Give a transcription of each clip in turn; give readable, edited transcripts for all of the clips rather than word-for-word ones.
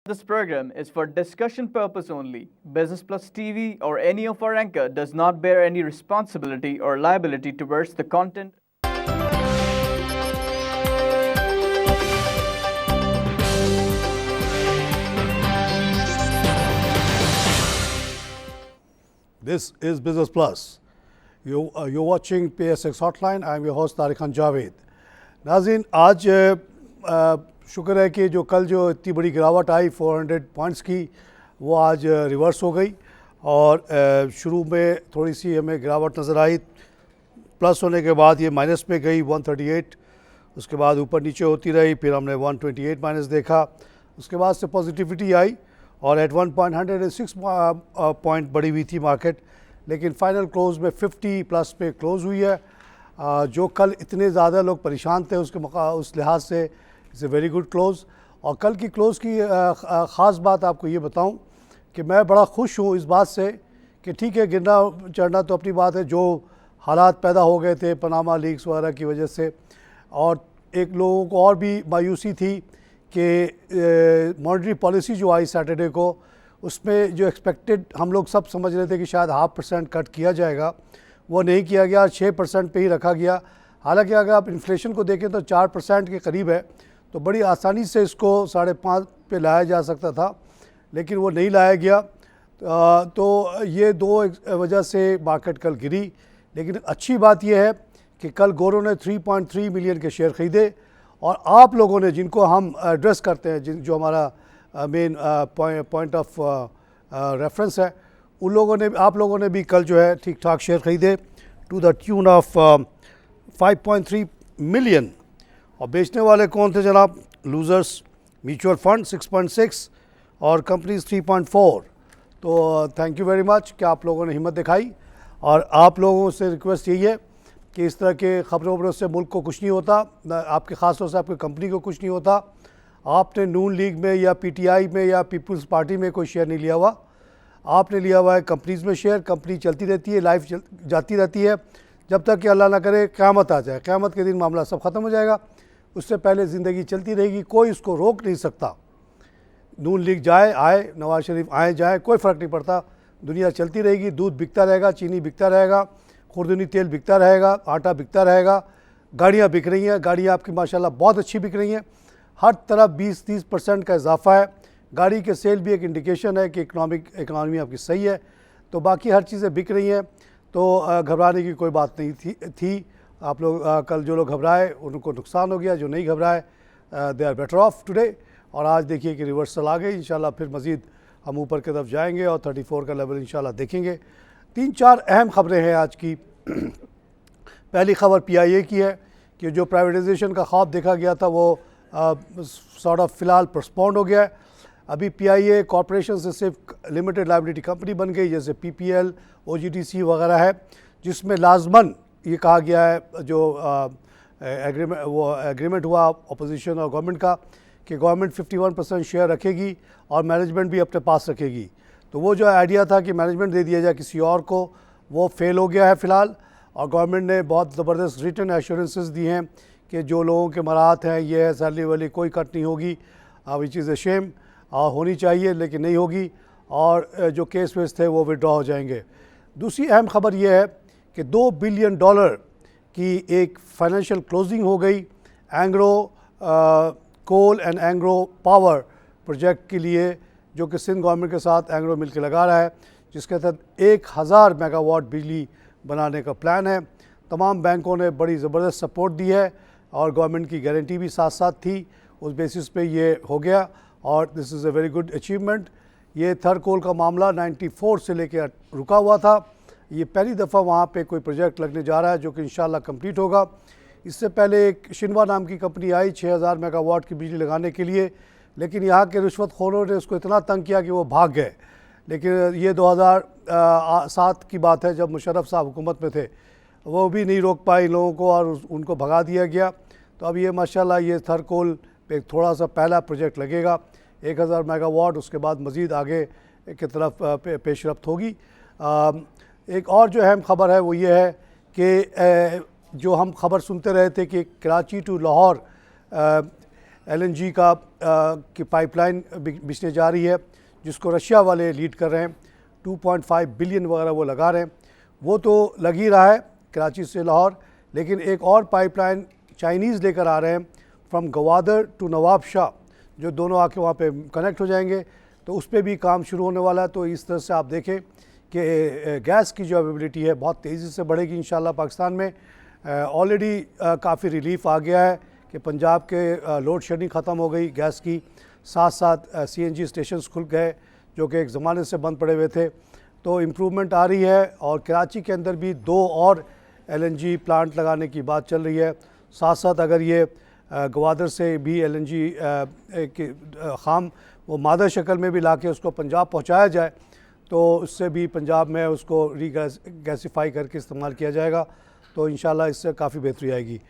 This program is for discussion purpose only. Business Plus TV or any of our anchor does not bear any responsibility or liability towards the content. This is Business Plus. You're watching PSX Hotline. I'm your host Tariq Khan Javed. नाज़रीन, आज शुक्र है कि जो कल जो इतनी बड़ी गिरावट आई 400 पॉइंट्स की, वो आज रिवर्स हो गई और शुरू में थोड़ी सी हमें गिरावट नज़र आई। प्लस होने के बाद ये माइनस में गई 138, उसके बाद ऊपर नीचे होती रही, फिर हमने 128 माइनस देखा, उसके बाद से पॉजिटिविटी आई और एट 1.106 पॉइंट बढ़ी हुई थी मार्केट, लेकिन फाइनल क्लोज में 50 प्लस पे क्लोज़ हुई है। जो कल इतने ज़्यादा लोग परेशान थे उस लिहाज से it's a very good close. और कल की क्लोज़ की ख़ास बात आपको ये बताऊं कि मैं बड़ा खुश हूं इस बात से कि ठीक है, गिरना चढ़ना तो अपनी बात है, जो हालात पैदा हो गए थे पनामा लीक्स वगैरह की वजह से, और एक लोगों को और भी मायूसी थी कि मॉनेटरी पॉलिसी जो आई सैटरडे को, उसमें जो एक्सपेक्टेड हम लोग सब समझ रहे थे कि शायद 0.5% कट किया जाएगा, वो नहीं किया गया, 6% पे ही रखा गया। हालांकि अगर आप इन्फ्लेशन को देखें तो 4% के करीब है, तो बड़ी आसानी से इसको 5.5 पे लाया जा सकता था, लेकिन वो नहीं लाया गया। तो ये दो वजह से मार्केट कल गिरी। लेकिन अच्छी बात यह है कि कल गोरों ने 3.3 मिलियन के शेयर ख़रीदे और आप लोगों ने, जिनको हम एड्रेस करते हैं, जो हमारा मेन पॉइंट ऑफ रेफरेंस है, उन लोगों ने, आप लोगों ने भी कल जो है ठीक ठाक शेयर ख़रीदे to the tune of 5.3 million. और बेचने वाले कौन थे जनाब? लूज़र्स म्यूचुअल फंड 6.6 और कंपनीज 3.4। तो थैंक यू वेरी मच कि आप लोगों ने हिम्मत दिखाई। और आप लोगों से रिक्वेस्ट यही है कि इस तरह के ख़बरों वबरों से मुल्क को कुछ नहीं होता, आपके ख़ास तौर से आपकी कंपनी को कुछ नहीं होता। आपने नून लीग में या पीटीआई में या पीपल्स पार्टी में कोई शेयर नहीं लिया हुआ, आपने लिया हुआ है कंपनीज़ में शेयर। कंपनी चलती रहती है, लाइफ जाती रहती है, जब तक कि अल्लाह ना करे क़यामत आ जाए। क़यामत के दिन मामला सब ख़त्म हो जाएगा, उससे पहले ज़िंदगी चलती रहेगी, कोई इसको रोक नहीं सकता। नून लीग जाए आए, नवाज़ शरीफ आए जाए, कोई फ़र्क नहीं पड़ता, दुनिया चलती रहेगी। दूध बिकता रहेगा, चीनी बिकता रहेगा, खुर्दनी तेल बिकता रहेगा, आटा बिकता रहेगा, गाड़ियाँ बिक रही हैं, गाड़ियाँ आपकी माशाल्लाह बहुत अच्छी बिक रही हैं, हर तरफ 20-30% का इजाफा है। गाड़ी के सेल भी एक इंडिकेशन है कि इकनॉमी आपकी सही है। तो बाकी हर चीज़ें बिक रही हैं, तो घबराने की कोई बात नहीं थी। आप लोग कल जो लोग घबराए उनको नुकसान हो गया, जो नहीं घबराए they are better off today. और आज देखिए कि रिवर्सल आ गई, इंशाल्लाह फिर मज़ीद हम ऊपर की तरफ जाएंगे और 34 का लेवल इंशाल्लाह देखेंगे। 3-4 अहम ख़बरें हैं आज की। पहली ख़बर PIA की है कि जो प्राइवेटाइजेशन का ख्वाब देखा गया था वो सॉर्ट ऑफ फ़िलहाल पोस्टपोन्ड हो गया है। अभी PIA कॉरपोरेशन से सिर्फ लिमिटेड लायबिलिटी कंपनी बन गई, जैसे PPL, OGTC वगैरह है, जिसमें लाजमन ये कहा गया है, जो एग्रीमेंट हुआ अपोजिशन और गवर्नमेंट का, कि गवर्नमेंट 51% शेयर रखेगी और मैनेजमेंट भी अपने पास रखेगी। तो वो जो आइडिया था कि मैनेजमेंट दे दिया जाए किसी और को, वो फेल हो गया है फ़िलहाल। और गवर्नमेंट ने बहुत ज़बरदस्त रिटन एश्योरेंसेस दी हैं कि जो लोगों के मराहत हैं, ये है सैलरी वाली कोई कट नहीं होगी, विच इज़ ए शेम। होनी चाहिए लेकिन नहीं होगी, और जो केस वेस थे वो विड्रॉ हो जाएंगे। दूसरी अहम ख़बर यह है कि $2 बिलियन की एक फाइनेंशियल क्लोजिंग हो गई एंग्रो कोल एंड एंग्रो पावर प्रोजेक्ट के लिए, जो कि सिंध गवर्नमेंट के साथ एंग्रो मिल के लगा रहा है, जिसके तहत 1000 मेगावाट बिजली बनाने का प्लान है। तमाम बैंकों ने बड़ी ज़बरदस्त सपोर्ट दी है और गवर्नमेंट की गारंटी भी साथ साथ थी, उस बेसिस पे ये हो गया और this is a very good achievement. ये थर्ड कोल का मामला 94 से लेकर रुका हुआ था, ये पहली दफ़ा वहाँ पे कोई प्रोजेक्ट लगने जा रहा है जो कि इंशाल्लाह कंप्लीट होगा। इससे पहले एक शिनवा नाम की कंपनी आई 6000 मेगावाट की बिजली लगाने के लिए, लेकिन यहाँ के रिश्वतखोरों ने उसको इतना तंग किया कि वो भाग गए। लेकिन ये 2007 की बात है, जब मुशर्रफ साहब हुकूमत में थे, वो भी नहीं रोक पाए इन लोगों को और उनको भगा दिया गया। तो अब ये माशाल्लाह ये थर्ड कोल पे थोड़ा सा पहला प्रोजेक्ट लगेगा 1000 मेगावाट, उसके बाद मज़ीद आगे की तरफ पेशरफ्त होगी। एक और जो अहम ख़बर है वो ये है कि जो हम ख़बर सुनते रहे थे कि कराची टू लाहौर LNG की पाइपलाइन बिछने जा रही है, जिसको रशिया वाले लीड कर रहे हैं। 2.5 बिलियन वगैरह वो लगा रहे हैं, वो तो लग ही रहा है कराची से लाहौर। लेकिन एक और पाइपलाइन चाइनीज़ लेकर आ रहे हैं फ्रॉम गवादर टू नवाब शाह, जो दोनों आके वहाँ पे कनेक्ट हो जाएंगे, तो उस पर भी काम शुरू होने वाला है। तो इस तरह से आप देखें कि गैस की जो अवेलेबिलिटी है बहुत तेज़ी से बढ़ेगी इंशाल्लाह पाकिस्तान में। ऑलरेडी काफ़ी रिलीफ आ गया है कि पंजाब के लोड शेडिंग ख़त्म हो गई गैस की, साथ साथ CNG स्टेशंस खुल गए जो कि एक ज़माने से बंद पड़े हुए थे। तो इम्प्रूवमेंट आ रही है और कराची के अंदर भी 2 और LNG प्लांट लगाने की बात चल रही है। साथ साथ अगर ये गवादर से भी LNG ख़ाम वो मादा शक्ल में भी लाके उसको पंजाब पहुंचाया जाए, तो उससे भी पंजाब में उसको गैसीफाई करके इस्तेमाल किया जाएगा, तो इंशाल्लाह इससे काफ़ी बेहतरी आएगी।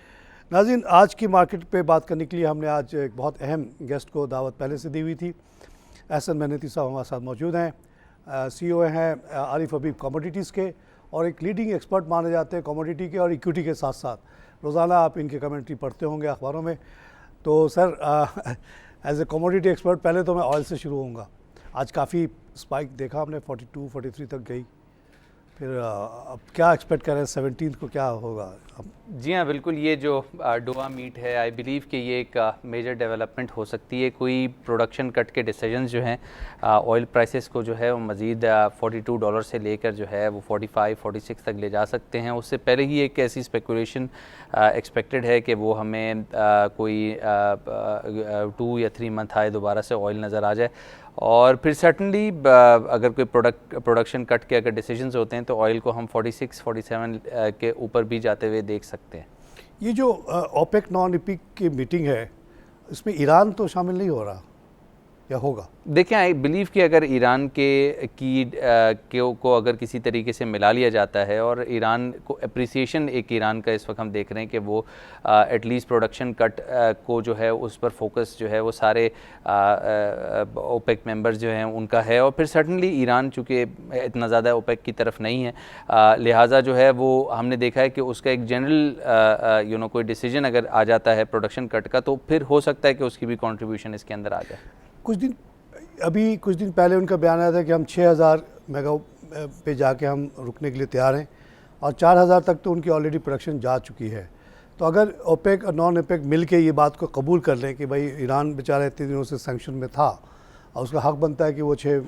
नाज़रीन, आज की मार्केट पे बात करने के लिए हमने आज एक बहुत अहम गेस्ट को दावत पहले से दी हुई थी। एहसन मेहनती साहब हमारे साथ मौजूद हैं, CEO हैं आरिफ हबीब कमोडिटीज़ के, और एक लीडिंग एक्सपर्ट माने जाते हैं कमोडिटी के और इक्विटी के साथ साथ। रोज़ाना आप इनके कमेंट्री पढ़ते होंगे अखबारों में। तो sir, as a commodity expert पहले तो मैं ऑयल से शुरू होऊंगा। आज काफ़ी स्पाइक देखा हमने, 42-43 तक गई, फिर अब क्या एक्सपेक्ट कर रहे हैं 17 को क्या होगा अब? जी हाँ, बिल्कुल। ये जो डोआ मीट है, आई बिलीव कि ये एक मेजर डेवलपमेंट हो सकती है। कोई प्रोडक्शन कट के डिसीजंस जो हैं ऑयल प्राइसेस को जो है वो मज़ीद $42 से लेकर जो है वो 45-46 तक ले जा सकते हैं। उससे पहले ही एक ऐसी स्पेकुलेशन एक्सपेक्टेड है कि वो हमें कोई 2 या 3 मंथ आए दोबारा से ऑयल नज़र आ जाए, और फिर सर्टनली अगर कोई प्रोडक्शन कट के अगर डिसीजंस होते हैं तो ऑयल को हम 46-47 के ऊपर भी जाते हुए देख सकते हैं। ये जो ओपेक नॉन ओपेक की मीटिंग है, इसमें ईरान तो शामिल नहीं हो रहा या होगा? देखिए, आई बिलीव कि अगर ईरान को अगर किसी तरीके से मिला लिया जाता है, और ईरान को अप्रिसिएशन एक ईरान का इस वक्त हम देख रहे हैं कि वो एटलीस्ट प्रोडक्शन कट को जो है उस पर फोकस जो है वो सारे ओपेक मेंबर्स जो हैं उनका है, और फिर सर्टनली ईरान चूँकि इतना ज़्यादा ओपेक की तरफ नहीं है, लिहाजा जो है वो हमने देखा है कि उसका एक जनरल कोई डिसीजन अगर आ जाता है प्रोडक्शन कट का, तो फिर हो सकता है कि उसकी भी कंट्रीब्यूशन इसके अंदर आ जाए। कुछ दिन पहले उनका बयान आया था कि हम 6000 मेगा पे जाके हम रुकने के लिए तैयार हैं, और 4000 तक तो उनकी ऑलरेडी प्रोडक्शन जा चुकी है। तो अगर ओपेक और नॉन ओपेक मिल के ये बात को कबूल कर लें कि भाई ईरान बेचारा इतने दिनों से सैंक्शन में था और उसका हक बनता है कि वो 6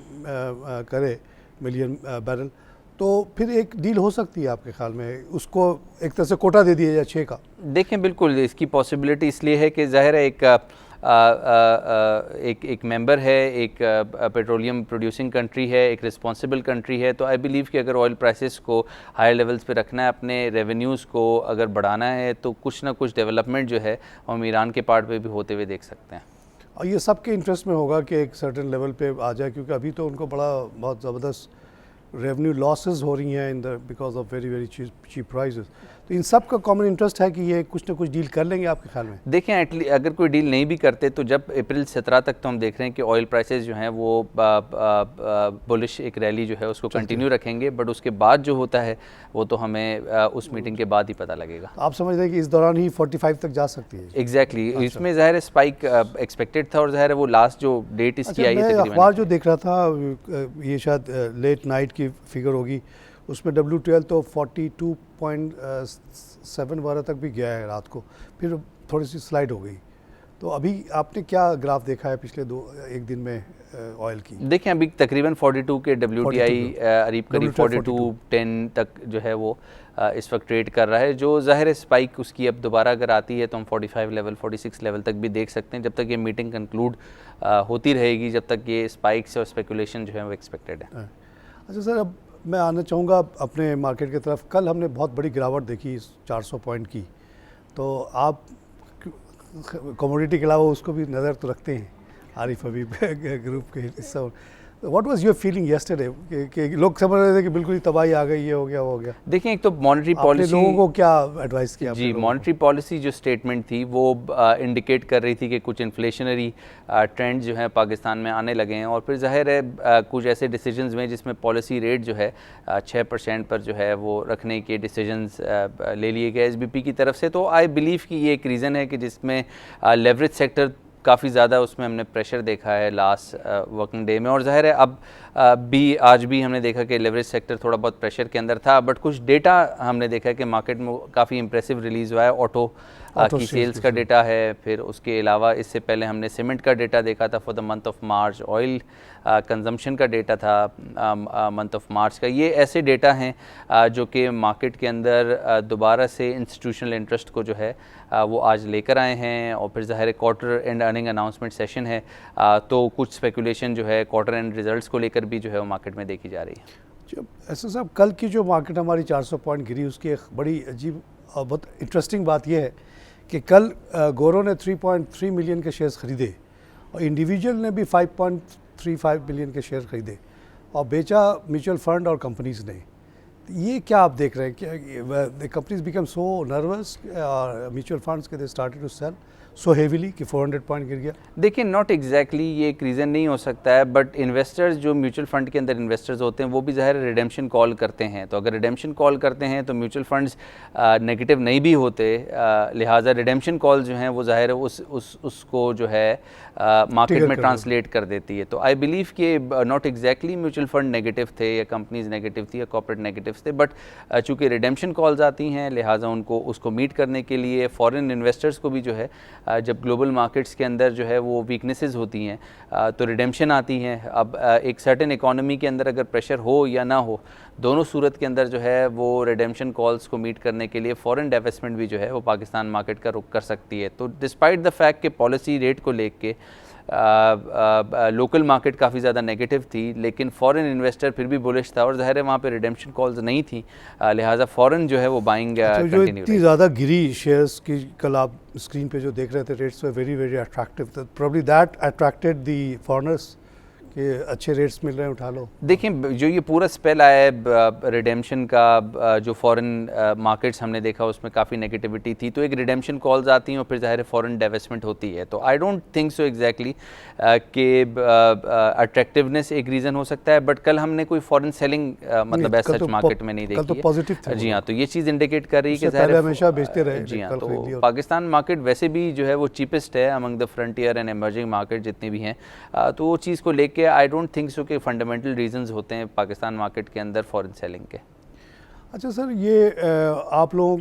करे मिलियन बैरल, तो फिर एक डील हो सकती है आपके ख्याल में? उसको एक तरह से कोटा दे दिया जाए 6 का। देखें, बिल्कुल इसकी पॉसिबिलिटी इसलिए है कि ज़ाहिर है एक मेंबर है, एक पेट्रोलियम प्रोड्यूसिंग कंट्री है, एक रिस्पॉन्सिबल कंट्री है, तो आई बिलीव कि अगर ऑयल प्राइसेस को हायर लेवल्स पे रखना है, अपने रेवेन्यूज़ को अगर बढ़ाना है, तो कुछ ना कुछ डेवलपमेंट जो है हम ईरान के पार्ट पे भी होते हुए देख सकते हैं। और ये सबके इंटरेस्ट में होगा कि एक सर्टेन लेवल पे आ जाए, क्योंकि अभी तो उनको बहुत ज़बरदस्त रेवेन्यू लॉसेस हो रही हैं because of very cheap prices. तो इन सब का कॉमन इंटरेस्ट है कि ये कुछ ना कुछ डील कर लेंगे आपके ख्याल में? देखें, अगर कोई डील नहीं भी करते तो जब अप्रैल 17 तक तो हम देख रहे हैं कि ऑयल प्राइसेस जो हैं वो बुलिश एक रैली जो है उसको कंटिन्यू रखेंगे, बट उसके बाद जो होता है वो तो हमें उस मीटिंग के बाद ही पता लगेगा। आप समझ रहे हैं कि इस दौरान ही 45 तक जा सकती है? एग्जैक्टली। इसमें ज़ाहिर स्पाइक एक्सपेक्टेड था, और ज़ाहिर है वो लास्ट जो डेट इसकी आई है, अखबार जो देख रहा था, ये शायद लेट नाइट की फिगर होगी, उसमें W12 तो 42.7 वगैरह तक भी गया है रात को, फिर थोड़ी सी स्लाइड हो गई। तो अभी आपने क्या ग्राफ देखा है पिछले एक दिन में ऑयल की? देखें, अभी तकरीबन 42 के WTI करीब 42.10 तक जो है वो इस वक्त ट्रेड कर रहा है, जो ज़ाहिर स्पाइक उसकी अब दोबारा अगर आती है तो हम 45 लेवल 46 लेवल तक भी देख सकते हैं, जब तक ये मीटिंग कंक्लूड होती रहेगी, जब तक ये स्पाइक्स और स्पेकुलेशन जो है वो एक्सपेक्टेड है। अच्छा सर, अब मैं आना चाहूँगा अपने मार्केट की तरफ। कल हमने बहुत बड़ी गिरावट देखी 400 पॉइंट की, तो आप कमोडिटी के अलावा उसको भी नज़र तो रखते हैं, आरिफ हबीब ग्रुप के हिस्सा। What was your feeling yesterday कि लोग समझ रहे थे कि बिल्कुल ही तबाही आ गई, ये हो गया वो हो गया? देखें, एक तो मॉनेटरी पॉलिसी, लोगों को क्या एडवाइस किया? जी, मॉनेटरी पॉलिसी जो स्टेटमेंट थी वो इंडिकेट कर रही थी कि कुछ इन्फ्लेशनरी ट्रेंड जो है पाकिस्तान में आने लगे हैं, और फिर जाहिर है कुछ ऐसे डिसीजंस में जिसमें पॉलिसी रेट जो है 6% पर जो है वो रखने के डिसीजंस ले लिए गए SBP की तरफ से। तो आई बिलीव कि ये एक रीज़न है कि जिसमें लेवरेज सेक्टर काफ़ी ज़्यादा उसमें हमने प्रेशर देखा है लास्ट वर्किंग डे में, और ज़ाहिर है अब भी आज भी हमने देखा कि लेवरेज सेक्टर थोड़ा बहुत प्रेशर के अंदर था, बट कुछ डेटा हमने देखा है कि मार्केट में काफ़ी इंप्रेसिव रिलीज़ हुआ है। ऑटो की सेल्स का डेटा है, फिर उसके अलावा इससे पहले हमने सीमेंट का डेटा देखा था for the month of March, oil consumption का डेटा था मंथ ऑफ मार्च का। ये ऐसे डेटा हैं जो कि मार्केट के अंदर दोबारा से इंस्टीट्यूशनल इंटरेस्ट को जो है वो आज लेकर आए हैं, और फिर ज़ाहिर quarter and earning announcement session है, तो कुछ स्पेकुलेशन जो है क्वार्टर एंड रिजल्ट्स को लेकर भी जो है वो मार्केट में देखी जा रही है। जब ऐसा साहब कल की जो मार्केट हमारी 400 पॉइंट गिरी, उसकी एक बड़ी अजीब और बहुत इंटरेस्टिंग बात यह है कि कल गोरो ने 3.3 मिलियन के शेयर्स ख़रीदे और इंडिविजुअल ने भी 5.35 मिलियन के शेयर ख़रीदे और बेचा म्यूचुअल फंड और कंपनीज़ ने। ये क्या आप देख रहे हैं, क्या कंपनीज बिकम सो नर्वस और म्यूचुअल फंड्स के they started to sell so heavily कि 400 पॉइंट गिर गया? देखिए, नॉट एग्जैक्टली ये एक रीज़न नहीं हो सकता है, बट इन्वेस्टर्स जो म्यूचुअल फंड के अंदर इन्वेस्टर्स होते हैं वो भी ज़ाहिर रिडेम्पशन कॉल करते हैं, तो अगर रिडेम्पशन कॉल करते हैं तो म्यूचुअल फंड्स नेगेटिव नहीं भी होते, लिहाजा रिडेम्पशन कॉल जो हैं वो ज़ाहिर है उसको जो है मार्केट में ट्रांसलेट कर देती है। तो आई बिलीव कि not exactly mutual fund negative थे या कंपनीज नेगेटिव थी या कॉर्पोरेट नेगेटिव थे, बट चूँकि रिडेम्पशन कॉल्स आती हैं लिहाजा उनको उसको मीट करने के लिए फॉरेन इन्वेस्टर्स को भी जो है जब ग्लोबल मार्केट्स के अंदर जो है वो वीकनेसेस होती हैं तो रिडेम्पशन आती हैं। अब एक सर्टेन इकोनॉमी के अंदर अगर प्रेशर हो या ना हो, दोनों सूरत के अंदर जो है वो रिडेम्पशन कॉल्स को मीट करने के लिए फॉरेन डिवेस्टमेंट भी जो है वो पाकिस्तान मार्केट का रुख कर सकती है। तो डिस्पाइट द फैक्ट कि पॉलिसी रेट को लेके लोकल मार्केट काफ़ी ज़्यादा नेगेटिव थी, लेकिन फॉरेन इन्वेस्टर फिर भी बुलिश था और ज़ाहिर है वहाँ पे रिडेम्पशन कॉल्स नहीं थी, लिहाजा फॉरेन जो है वो बाइंग जो इतनी ज़्यादा गिरी शेयर्स की, कल आप स्क्रीन पे जो देख रहे थे rates were very very attractive, probably that attracted the foreigners कि अच्छे रेट्स मिल रहे हैं उठा लो। देखिए, जो ये पूरा स्पेल आया है रिडेम्पशन का, जो फॉरेन मार्केट्स हमने देखा उसमें काफ़ी नेगेटिविटी थी, तो एक रिडेम्पशन कॉल्स आती हैं और फिर ज़ाहिर है फॉरेन डिवेस्टमेंट होती है। तो I don't think so exactly कि अट्रैक्टिवनेस एक रीज़न हो सकता है, बट कल हमने कोई फॉरेन सेलिंग मतलब ऐसा सच मार्केट में नहीं देखी तो पॉजिटिव था। जी हाँ, तो ये चीज़ इंडिकेट कर रही है कि ज़ाहिर हमेशा बेचते रहे। जी हाँ, तो पाकिस्तान मार्केट वैसे भी जो है वो चीपेस्ट है among the frontier and emerging market जितनी भी हैं, तो वो चीज़ को लेके आई डोंट थिंक सो के फंडामेंटल रीजंस होते हैं पाकिस्तान मार्केट के अंदर फॉरेन सेलिंग के। अच्छा सर, ये आप लोग,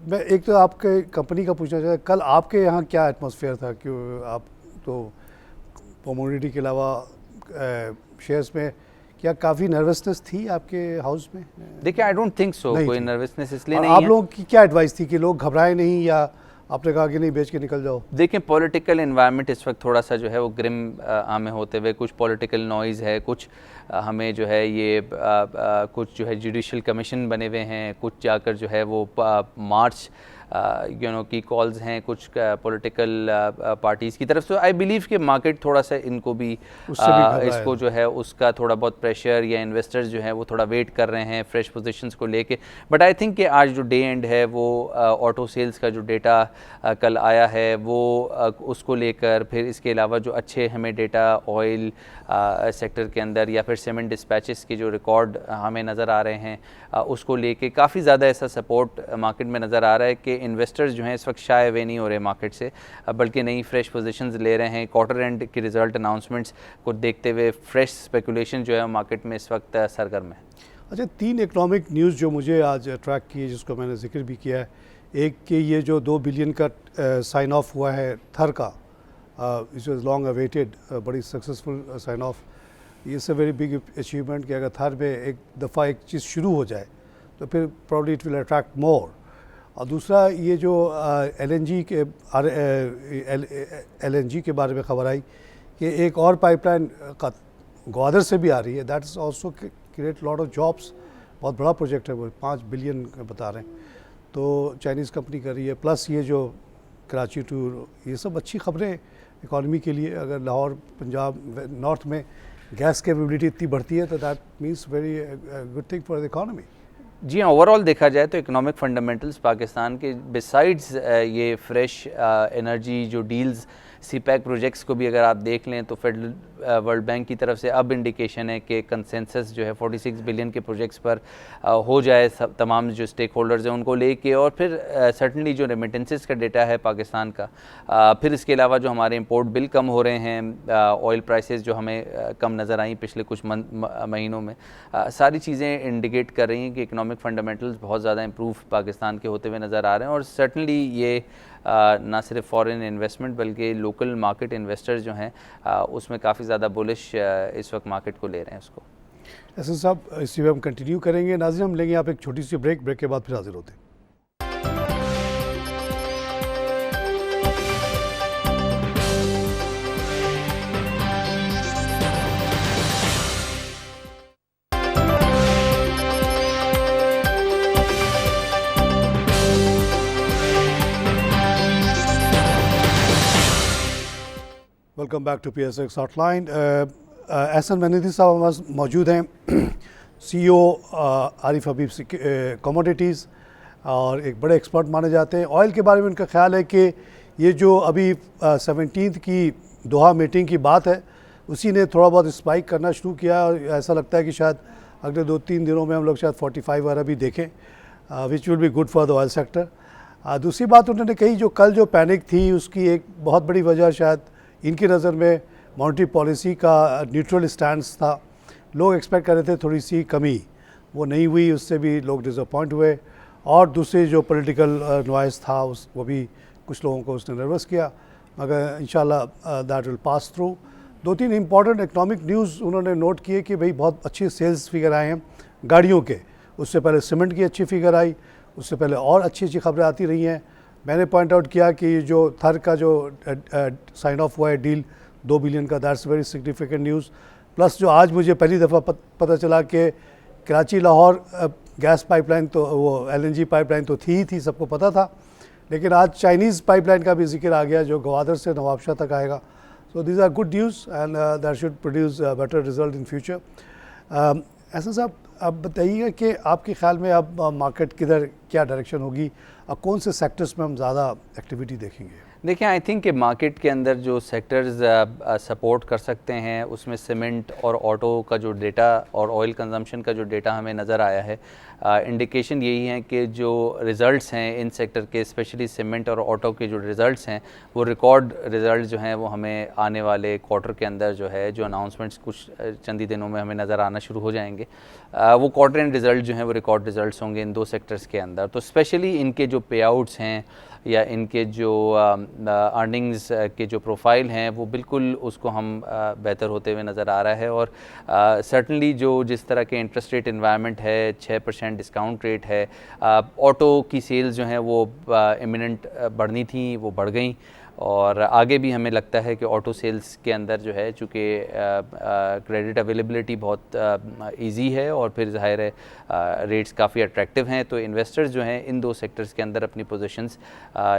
मैं एक तो आपके कंपनी का पूछना चाहता, कल आपके यहाँ क्या एटमॉस्फेयर था? क्यों आप तो कमोडिटी के अलावा शेयर्स में क्या काफ़ी नर्वसनेस थी आपके हाउस में? देखिए, आई डोंट थिंक सो कोई नर्वसनेस इसलिए नहीं है। आप लोगों की क्या एडवाइस थी कि लोग घबराए नहीं या आपने कहा कि नहीं बेच के निकल जाओ? देखें, पॉलिटिकल एनवायरनमेंट इस वक्त थोड़ा सा जो है वो ग्रिम हमें होते हुए, कुछ पॉलिटिकल नॉइज़ है, कुछ हमें जो है ये कुछ जो है जुडिशल कमीशन बने हुए हैं, कुछ जाकर जो है वो मार्च की कॉल्स हैं कुछ पॉलिटिकल पार्टीज़ की तरफ से। आई बिलीव कि मार्केट थोड़ा सा इनको भी इसको जो है उसका थोड़ा बहुत प्रेशर या इन्वेस्टर्स जो है वो थोड़ा वेट कर रहे हैं फ्रेश पोजीशंस को लेके। बट आई थिंक कि आज जो डे एंड है वो ऑटो सेल्स का जो डेटा कल आया है वो उसको लेकर, फिर इसके अलावा जो अच्छे हमें डेटा ऑयल सेक्टर के अंदर या फिर सीमेंट डिस्पैचेस के जो रिकॉर्ड हमें नज़र आ रहे हैं उसको लेके काफ़ी ज़्यादा ऐसा सपोर्ट मार्केट में नज़र आ रहा है कि इन्वेस्टर्स जो हैं इस वक्त शाय वे नहीं हो रहे मार्केट से, बल्कि नई फ्रेश पोजीशंस ले रहे हैं। क्वार्टर एंड की रिजल्ट अनाउंसमेंट्स को देखते हुए फ्रेश स्पेकुलेशन जो है मार्केट में इस वक्त सरगर्म है। अच्छा, 3 इकोनॉमिक न्यूज़ जो मुझे आज अट्रैक्ट किए, जिसको मैंने जिक्र भी किया है, एक कि ये जो 2 बिलियन का साइन ऑफ हुआ है थर का, इट वाज लॉन्ग अवेटेड, बड़ी सक्सेसफुल साइन ऑफ। ये is a very big achievement कि अगर थर में एक दफ़ा एक चीज़ शुरू हो जाए तो फिर probably it will attract more. और दूसरा ये जो LNG के बारे में खबर आई कि एक और पाइपलाइन का ग्वादर से भी आ रही है, that is also create lot of jobs. बहुत बड़ा प्रोजेक्ट है वो, 5 बिलियन बता रहे हैं, तो चाइनीज़ कंपनी कर रही है। प्लस ये जो कराची टू, ये सब अच्छी खबरें इकॉनमी के लिए। अगर लाहौर पंजाब नॉर्थ में गैस कैपेबिलिटी इतनी बढ़ती है तो that means very good thing for the economy. जी हाँ, ओवरऑल देखा जाए तो इकोनॉमिक फंडामेंटल्स पाकिस्तान के बिसाइड्स ये फ्रेश एनर्जी जो डील्स CPEC प्रोजेक्ट्स को भी अगर आप देख लें तो फेडरल वर्ल्ड बैंक की तरफ से अब इंडिकेशन है कि कंसेंसस जो है 46 बिलियन के प्रोजेक्ट्स पर हो जाए, सब तमाम जो स्टेक होल्डर्स हैं उनको लेके, और फिर सर्टनली जो रेमिटेंसेस का डेटा है पाकिस्तान का, फिर इसके अलावा जो हमारे इंपोर्ट बिल कम हो रहे हैं, ऑयल प्राइसेस जो हमें कम नज़र आई पिछले कुछ महीनों में, सारी चीज़ें इंडिकेट कर रही हैं कि इकोनॉमिक फंडामेंटल्स बहुत ज़्यादा इम्प्रूव पाकिस्तान के होते हुए नज़र आ रहे हैं। और सर्टनली ये ना सिर्फ फॉरेन इन्वेस्टमेंट बल्कि लोकल मार्केट इन्वेस्टर्स जो हैं उसमें काफ़ी ज़्यादा बुलिश इस वक्त मार्केट को ले रहे हैं उसको। ऐसे साहब इसी में हम कंटिन्यू करेंगे। नाज़रीन, हम लेंगे आप एक छोटी सी ब्रेक के बाद फिर हाजिर होते हैं। Welcome back to PSX hotline. Ehsan Mehnati साहब हमारे पास मौजूद हैं, CEO आरिफ हबीब कमोडिटीज़, और एक बड़े एक्सपर्ट माने जाते हैं। ऑयल के बारे में उनका ख्याल है कि ये जो अभी 17 की दोहा मीटिंग की बात है, उसी ने थोड़ा बहुत स्पाइक करना शुरू किया, और ऐसा लगता है कि शायद अगले 2-3 दिनों में हम लोग शायद 45 वगैरह भी देखें, which will be good for the oil sector. दूसरी बात उन्होंने कही, जो कल जो पैनिक थी उसकी एक बहुत बड़ी वजह शायद इनकी नज़र में मॉनेटरी पॉलिसी का न्यूट्रल स्टैंड्स था। लोग एक्सपेक्ट कर रहे थे थोड़ी सी कमी, वो नहीं हुई, उससे भी लोग डिसअपॉइंट हुए। और दूसरे जो पॉलिटिकल नॉइस था वो भी कुछ लोगों को उसने नर्वस किया, मगर इंशाल्लाह that will pass through. 2-3 important economic news उन्होंने नोट किए कि भाई बहुत अच्छे सेल्स फिगर आए हैं गाड़ियों के, उससे पहले सीमेंट की अच्छी फिगर आई, उससे पहले और अच्छी खबरें आती रही हैं। मैंने पॉइंट आउट किया कि जो थर का जो साइन ऑफ हुआ है डील 2 बिलियन का, that's very significant news. Plus जो आज मुझे पहली दफ़ा पता चला कि कराची लाहौर गैस पाइपलाइन, तो वो LNG पाइपलाइन तो थी, सबको पता था, लेकिन आज चाइनीज़ पाइपलाइन का भी जिक्र आ गया जो गवादर से नवाबशाह तक आएगा। So these are good news and that should produce better result in future. ऐसा साहब, आप बताइएगा कि आपके ख्याल में अब मार्केट किधर क्या डायरेक्शन होगी और कौन से सेक्टर्स में हम ज़्यादा एक्टिविटी देखेंगे? देखिए, आई थिंक कि मार्केट के अंदर जो सेक्टर्स सपोर्ट कर सकते हैं उसमें सीमेंट और ऑटो का जो डेटा और ऑयल कंजम्पशन का जो डेटा हमें नज़र आया है, इंडिकेशन यही है कि जो रिज़ल्ट्स हैं इन सेक्टर के, स्पेशली सीमेंट और ऑटो के जो रिज़ल्ट्स हैं वो रिकॉर्ड रिज़ल्ट जो हैं वो हमें आने वाले क्वार्टर के अंदर जो है, जो अनाउंसमेंट्स कुछ चंद ही दिनों में हमें नज़र आना शुरू हो जाएंगे, वो क्वार्टर एंड रिज़ल्ट जो हैं वो रिकॉर्ड रिज़ल्ट्स होंगे इन दो सेक्टर्स के अंदर। तो स्पेशली इनके जो पे आउट्स हैं या इनके जो अर्निंग्स के जो प्रोफाइल हैं वो बिल्कुल उसको हम बेहतर होते हुए नज़र आ रहा है। और सर्टनली जो जिस तरह के इंटरेस्ट रेट इन्वायरमेंट है, 6% डिस्काउंट रेट है, ऑटो की सेल्स जो हैं वो इमिनेंट बढ़नी थी, वो बढ़ गई, और आगे भी हमें लगता है कि ऑटो सेल्स के अंदर जो है चूँकि क्रेडिट अवेलेबिलिटी बहुत इजी है और फिर ज़ाहिर है रेट्स काफ़ी अट्रैक्टिव हैं, तो इन्वेस्टर्स जो हैं इन दो सेक्टर्स के अंदर अपनी पोजीशंस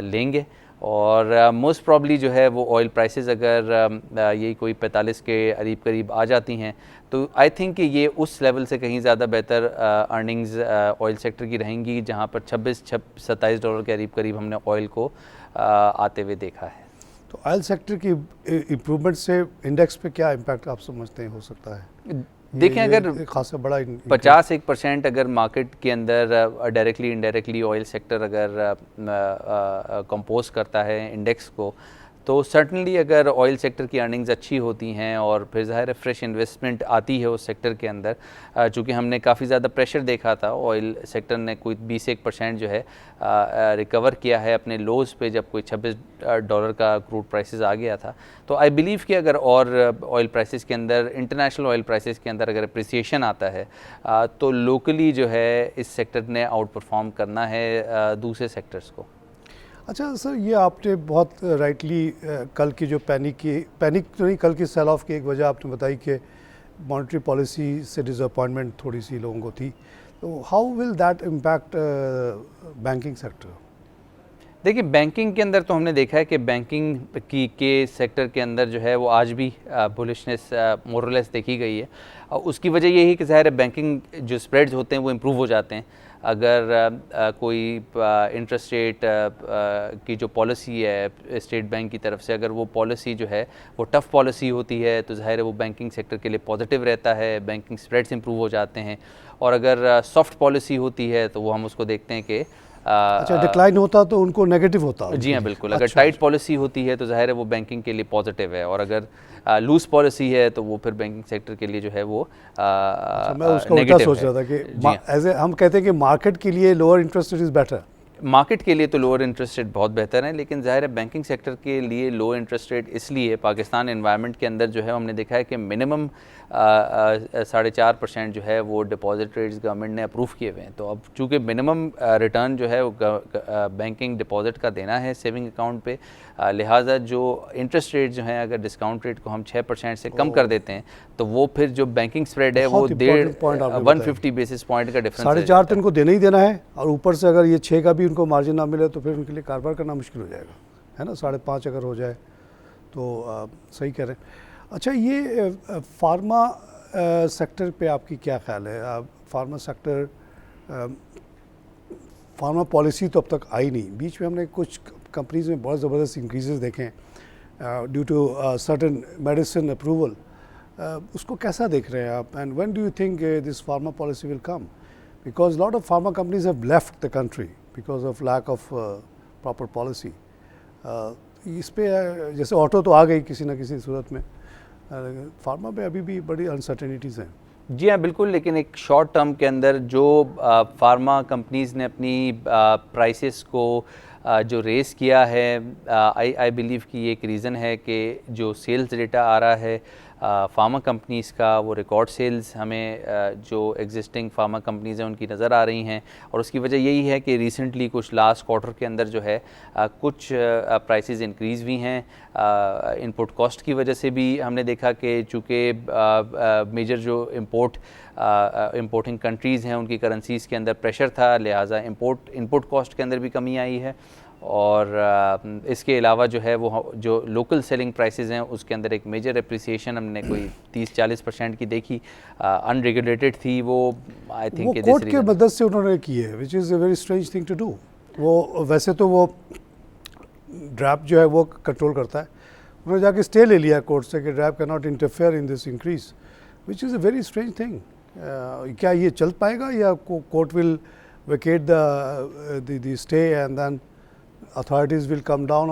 लेंगे। और मोस्ट प्रॉब्ली जो है वो ऑयल प्राइसेस अगर यही कोई 45 के करीब आ जाती हैं तो आई थिंक कि ये उस लेवल से कहीं ज़्यादा बेहतर अर्निंग्स ऑयल सेक्टर की रहेंगी, जहाँ पर 26-27 डॉलर के करीब हमने ऑयल को आते हुए देखा है। तो ऑयल सेक्टर की इम्प्रूवमेंट से इंडेक्स पे क्या इम्पैक्ट आप समझते हैं हो सकता है? देखें, अगर खासा बड़ा 50-1% अगर मार्केट के अंदर डायरेक्टली इनडायरेक्टली ऑयल सेक्टर अगर कंपोज करता है इंडेक्स को, तो सर्टनली अगर ऑयल सेक्टर की अर्निंग्स अच्छी होती हैं और फिर ज़ाहिर है फ्रेश इन्वेस्टमेंट आती है उस सेक्टर के अंदर, चूँकि हमने काफ़ी ज़्यादा प्रेशर देखा था, ऑयल सेक्टर ने कोई 20-1% जो है रिकवर किया है अपने लोज पे जब कोई 26 डॉलर का क्रूड प्राइसेस आ गया था। तो आई बिलीव कि अगर और ऑयल प्राइसेस के अंदर, इंटरनेशनल ऑयल प्राइसेस के अंदर अगर अप्रिसिएशन आता है तो लोकली जो है इस सेक्टर ने आउट परफॉर्म करना है दूसरे सेक्टर्स को। अच्छा सर, ये आपने बहुत राइटली कल की जो पैनिक तो नहीं, कल की सेल ऑफ की एक वजह आपने बताई कि मॉनेटरी पॉलिसी से डिसअपॉइंटमेंट थोड़ी सी लोगों को थी, तो how will that impact banking sector? देखिए बैंकिंग के अंदर तो हमने देखा है कि बैंकिंग के सेक्टर के अंदर जो है वो आज भी बुलिशनेस मोरलेस देखी गई है। उसकी वजह यही है कि ज़ाहिर है बैंकिंग जो स्प्रेड्स होते हैं वो इम्प्रूव हो जाते हैं। अगर कोई इंटरेस्ट रेट की जो पॉलिसी है स्टेट बैंक की तरफ से, अगर वो पॉलिसी जो है वो टफ़ पॉलिसी होती है तो ज़ाहिर है वो बैंकिंग सेक्टर के लिए पॉजिटिव रहता है, बैंकिंग स्प्रेड्स इम्प्रूव हो जाते हैं। और अगर सॉफ्ट पॉलिसी होती है तो वो हम उसको देखते हैं कि अच्छा, डिक्लाइन होता तो उनको नेगेटिव होता। जी हाँ बिल्कुल। अगर टाइट पॉलिसी होती है तो ज़ाहिर है वो बैंकिंग के लिए पॉजिटिव है, और अगर लूज पॉलिसी है तो वो फिर बैंकिंग सेक्टर के लिए जो है वो मैं उसका उल्टा सोच रहा था कि एज हम कहते हैं कि मार्केट के लिए lower interest rate is better. Market के लिए तो लोअर इंटरेस्ट रेट बहुत बेहतर है, लेकिन ज़ाहिर है बैंकिंग सेक्टर के लिए लो इंटरेस्ट रेट इसलिए पाकिस्तान एनवायरनमेंट के अंदर जो है हमने देखा है कि मिनिमम 4.5% जो है वो डिपॉजिट रेट्स गवर्नमेंट ने अप्रूव किए हुए हैं। तो अब चूँकि मिनिमम रिटर्न जो है वो बैंकिंग डिपॉजिट का देना है सेविंग अकाउंट पे, लिहाजा जो इंटरेस्ट रेट जो हैं अगर डिस्काउंट रेट को हम 6% से कम कर देते हैं तो वो फिर जो बैंकिंग स्प्रेड है वो 150 बेसिस पॉइंट का डिफरेंस 4.5 तो इनको देना ही देना है, और ऊपर से अगर ये 6 का भी उनको मार्जिन ना मिले तो फिर उनके लिए कारोबार करना मुश्किल हो जाएगा, है ना। 5.5 अगर हो जाए तो सही कह रहे हैं। अच्छा, ये फार्मा सेक्टर पे आपकी क्या ख्याल है? फार्मा सेक्टर, फार्मा पॉलिसी तो अब तक आई नहीं, बीच में हमने कुछ कंपनीज में बहुत ज़बरदस्त इंक्रीजेस देखे हैं due to certain medicine approval. उसको कैसा देख रहे हैं आप, and when do you think this pharma policy will come? Because lot of pharma companies have left the country because of lack of proper policy. इस पे जैसे ऑटो तो आ गई किसी न किसी सूरत में, फार्मा पे अभी भी बड़ी अनसर्टेनिटीज़ हैं। जी हाँ बिल्कुल, लेकिन एक शॉर्ट टर्म के अंदर जो फार्मा कंपनीज़ ने अपनी प्राइसेस को जो रेस किया है, आई बिलीव कि ये एक रीज़न है कि जो सेल्स डेटा आ रहा है फार्मा कंपनीज़ का, वो रिकॉर्ड सेल्स हमें जो एग्जिस्टिंग फार्मा कंपनीज़ हैं उनकी नज़र आ रही हैं। और उसकी वजह यही है कि रिसेंटली कुछ लास्ट क्वार्टर के अंदर जो है कुछ प्राइसेस इंक्रीज़ भी हैं। इनपुट कॉस्ट की वजह से भी हमने देखा कि चूँकि मेजर जो इम्पोर्टिंग कंट्रीज़ हैं उनकी करेंसीज़ के अंदर प्रेशर था, लिहाजा इनपुट कॉस्ट के अंदर भी कमी आई है। और इसके अलावा जो है वो जो लोकल सेलिंग प्राइसेस हैं उसके अंदर एक मेजर एप्रिसिएशन हमने कोई 30-40% की देखी, अनरेगुलेटेड थी वो। आई थिंक कोर्ट के मदद से उन्होंने की है, which is a very strange thing to do. वो वैसे तो वो ड्रैप जो है वो कंट्रोल करता है, उन्होंने जाके स्टे ले लिया कोर्ट से कि DRAP can not interfere in this increase, which is a very strange thing. क्या ये चल पाएगा या court will vacate the stay and then authorities will come down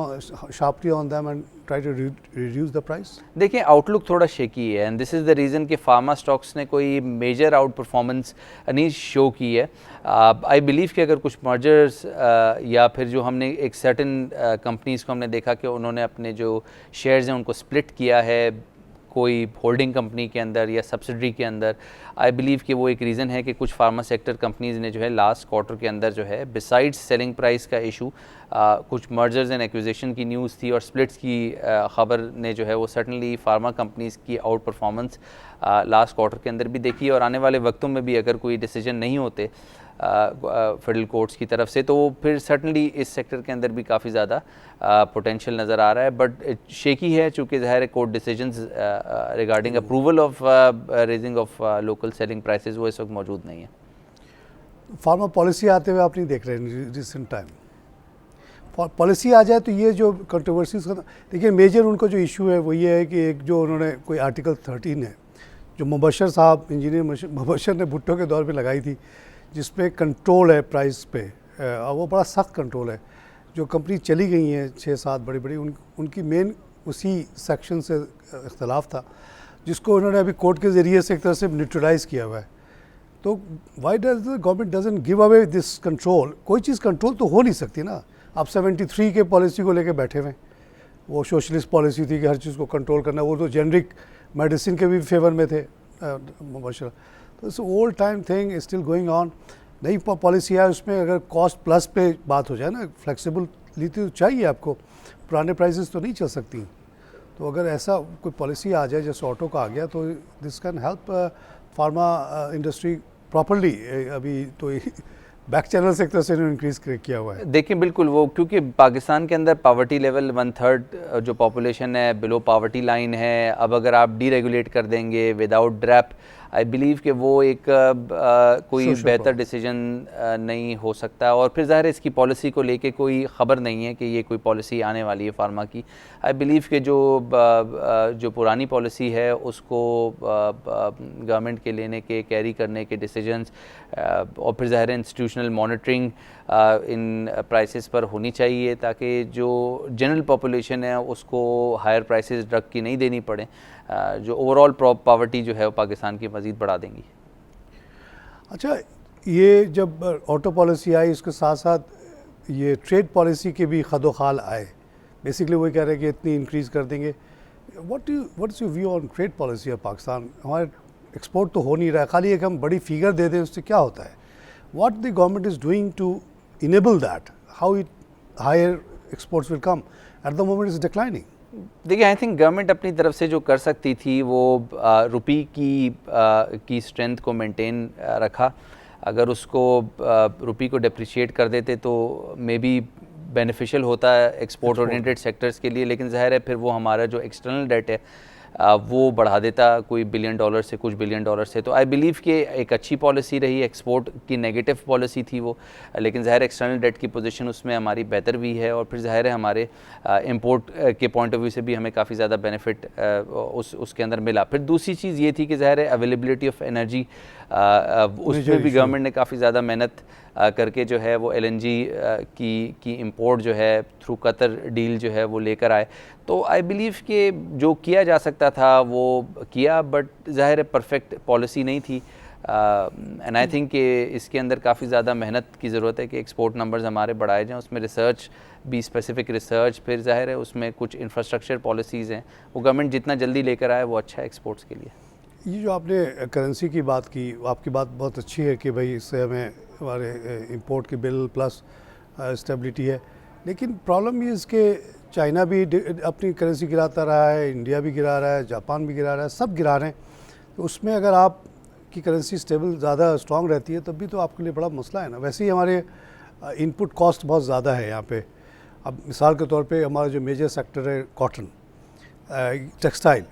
sharply on them and try to reduce the price? देखिए outlook थोड़ा shaky है, and this is the reason कि pharma stocks ने कोई मेजर आउट परफॉर्मेंस नहीं show की है। I believe कि अगर कुछ मर्जर्स या फिर जो हमने एक सर्टेन कंपनीज़ को हमने देखा कि उन्होंने अपने जो शेयर्स हैं उनको स्प्लिट किया है कोई होल्डिंग कंपनी के अंदर या सब्सिडरी के अंदर, आई बिलीव कि वो एक रीज़न है कि कुछ फार्मा सेक्टर कंपनीज़ ने जो है लास्ट क्वार्टर के अंदर जो है बिसाइड्स सेलिंग प्राइस का इशू, कुछ मर्जर्स एंड एक्विजिशन की न्यूज़ थी और स्प्लिट्स की ख़बर ने जो है वो सर्टनली फार्मा कंपनीज़ की आउट परफॉर्मेंस लास्ट क्वार्टर के अंदर भी देखी। और आने वाले वक्तों में भी अगर कोई डिसीजन नहीं होते फेडरल कोर्ट्स की तरफ से तो फिर सर्टनली इस सेक्टर के अंदर भी काफ़ी ज़्यादा पोटेंशियल नज़र आ रहा है। बट शेकी है चूँकि ज़ाहिर है court decisions regarding approval of raising of local selling prices वो इस वक्त मौजूद नहीं है। फार्मा पॉलिसी आते हुए आप नहीं देख रहे हैं रिसेंट टाइम? पॉलिसी आ जाए तो ये जो कंट्रोवर्सीज का, देखिए मेजर उनको जो इशू है वो ये है कि एक जो उन्होंने कोई आर्टिकल 13 है जो मुबशर साहब, इंजीनियर मुबशर ने भुट्टो के दौर पे लगाई थी, जिसपे कंट्रोल है प्राइस पे, और वो बड़ा सख्त कंट्रोल है। जो कंपनी चली गई हैं 6-7 बड़ी उनकी मेन उसी सेक्शन से इख्तलाफ था जिसको उन्होंने अभी कोर्ट के ज़रिए से एक तरह से न्यूट्रलाइज़ किया हुआ है। तो why does the government doesn't give away this control? कोई चीज़ कंट्रोल तो हो नहीं सकती ना। आप 73 के पॉलिसी को लेके बैठे हुए, वो सोशलिस्ट पॉलिसी थी कि हर चीज़ को कंट्रोल करना, वो तो जेनरिक मेडिसिन के भी फेवर में थे मुबशर। तो it's old time thing still going on. नई पॉलिसी है उसमें अगर कॉस्ट प्लस पे बात हो जाए ना, फ्लेक्सिबिलिटी तो चाहिए आपको, पुराने प्राइसेस तो नहीं चल सकती। तो अगर ऐसा कोई पॉलिसी आ जाए जैसे ऑटो का आ गया तो this can help pharma industry properly. अभी तो बैक चैनल से एक तरह से इंक्रीज किया हुआ है। देखिए बिल्कुल, वो क्योंकि पाकिस्तान के अंदर पावर्टी लेवल 1/3 जो पॉपुलेशन है बिलो पावर्टी लाइन है। अब अगर आप डीरेगुलेट कर देंगे विदाउट ड्रैप, आई बिलीव कि वो एक कोई बेहतर डिसीजन नहीं हो सकता। और फिर ज़ाहिर है इसकी पॉलिसी को लेके कोई ख़बर नहीं है कि ये कोई पॉलिसी आने वाली है फार्मा की। आई बिलीव कि जो पुरानी पॉलिसी है उसको गवर्नमेंट के लेने के, कैरी करने के डिसीजंस और फिर ज़ाहिर है इंस्टीट्यूशनल मॉनिटरिंग इन प्राइसेस पर होनी चाहिए, ताकि जो जनरल पॉपुलेशन है उसको हायर प्राइसेस ड्रग की नहीं देनी पड़े, जो ओवरऑल पावर्टी जो है वो पाकिस्तान की मज़ीद बढ़ा देंगी। अच्छा, ये जब ऑटो पॉलिसी आई उसके साथ साथ ये ट्रेड पॉलिसी के भी खदोखाल आए। बेसिकली वही कह रहे हैं कि इतनी इंक्रीज़ कर देंगे। What is your view on trade policy of Pakistan? हमारे एक्सपोर्ट तो हो नहीं रहा है, खाली एक हम बड़ी फिगर दे दें उससे क्या होता है? What the government is doing to enable that, how it higher exports will come? At the moment is declining. देखिए, आई थिंक गवर्नमेंट अपनी तरफ से जो कर सकती थी वो रुपी की स्ट्रेंथ को मेंटेन रखा। अगर उसको रुपी को डेप्रिशिएट कर देते तो मे बी बेनिफिशियल होता है एक्सपोर्ट ओरिएंटेड सेक्टर्स के लिए, लेकिन ज़ाहिर है फिर वो हमारा जो एक्सटर्नल डेट है वो बढ़ा देता कोई $1 बिलियन से, कुछ $1 बिलियन से। तो आई बिलीव कि एक अच्छी पॉलिसी रही, एक्सपोर्ट की नेगेटिव पॉलिसी थी वो, लेकिन ज़ाहिर एक्सटर्नल डेट की पोजीशन उसमें हमारी बेहतर भी है। और फिर ज़ाहिर है हमारे इंपोर्ट के पॉइंट ऑफ व्यू से भी हमें काफ़ी ज़्यादा बेनिफिट उसके अंदर मिला। फिर दूसरी चीज़ ये थी कि ज़ाहिर है अवेलेबिलिटी ऑफ एनर्जी, उसमें भी गवर्नमेंट ने काफ़ी ज़्यादा मेहनत करके जो है वो LNG की इंपोर्ट जो है थ्रू कतर डील जो है वो लेकर आए। तो आई बिलीव कि जो किया जा सकता था वो किया, बट ज़ाहिर है परफेक्ट पॉलिसी नहीं थी। एंड आई थिंक कि इसके अंदर काफ़ी ज़्यादा मेहनत की ज़रूरत है कि एक्सपोर्ट नंबर्स हमारे बढ़ाए जाएँ, उसमें रिसर्च भी, स्पेसिफिक रिसर्च, फिर ज़ाहिर है उसमें कुछ इंफ्रास्ट्रक्चर पॉलिसीज़ हैं, वो गवर्नमेंट जितना जल्दी लेकर आए वो अच्छा है एक्सपोर्ट्स के लिए। ये जो आपने करेंसी की बात की, आपकी बात बहुत अच्छी है कि भाई इससे हमें हमारे इंपोर्ट की बिल प्लस स्टेबिलिटी है, लेकिन प्रॉब्लम ये इसके चाइना भी अपनी करेंसी गिराता रहा है, इंडिया भी गिरा रहा है, जापान भी गिरा रहा है, सब गिरा रहे हैं। तो उसमें अगर आपकी करेंसी स्टेबल ज़्यादा स्ट्रॉन्ग रहती है तब भी तो आपके लिए बड़ा मसला है ना। वैसे ही हमारे इनपुट कॉस्ट बहुत ज़्यादा है यहाँ पे। अब मिसाल के तौर पे हमारा जो मेजर सेक्टर है कॉटन, टेक्सटाइल,